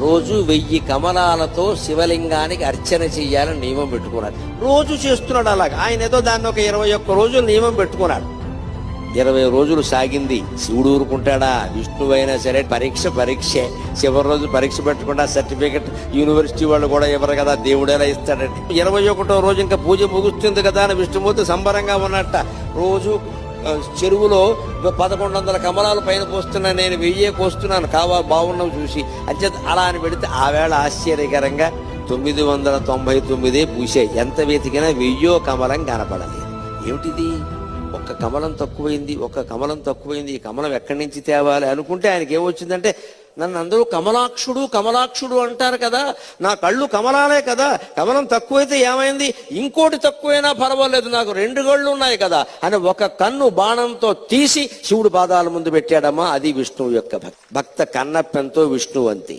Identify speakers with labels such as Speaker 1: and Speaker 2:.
Speaker 1: రోజు 1000 కమలాలతో శివలింగానికి అర్చన చెయ్యాలని నియమం పెట్టుకున్నాడు. రోజు చేస్తున్నాడు అలాగా. ఆయన ఏదో దాన్ని ఒక 21 రోజులు నియమం పెట్టుకున్నాడు. 20 రోజులు సాగింది. శివుడు ఊరుకుంటాడా? విష్ణువైనా సరే పరీక్షే. చివరి రోజు పరీక్ష పెట్టకుండా సర్టిఫికెట్ యూనివర్సిటీ వాళ్ళు కూడా ఇవ్వరు కదా, దేవుడేలా ఇస్తాడండి. 21వ రోజు ఇంకా పూజ ముగుస్తుంది కదా అని విష్ణుమూర్తి సంబరంగా ఉన్నట్ట. రోజు చెరువులో 1100 కమలాలు పైన పోస్తున్నా, నేను 1000 పోస్తున్నాను, బాగున్నావు చూసి అంచేత అలా అని పెడితే ఆవేళ ఆశ్చర్యకరంగా 999 పూసాయి. ఎంత వెతికినా 1000 కమలం కనపడలేదు. ఏమిటిది? ఒక్క కమలం తక్కువైంది. ఈ కమలం ఎక్కడి నుంచి తేవాలి అనుకుంటే ఆయనకి ఏమొచ్చిందంటే, నన్ను అందరూ కమలాక్షుడు అంటారు కదా, నా కళ్ళు కమలాలే కదా, కమలం తక్కువైతే ఏమైంది, ఇంకోటి తక్కువైనా పర్వాలేదు, నాకు 2 కళ్ళు ఉన్నాయి కదా అని ఒక కన్ను బాణంతో తీసి శివుడు పాదాల ముందు పెట్టాడమ్మా. అది విష్ణువు యొక్క భక్త కన్నప్పెంతో విష్ణువంతి.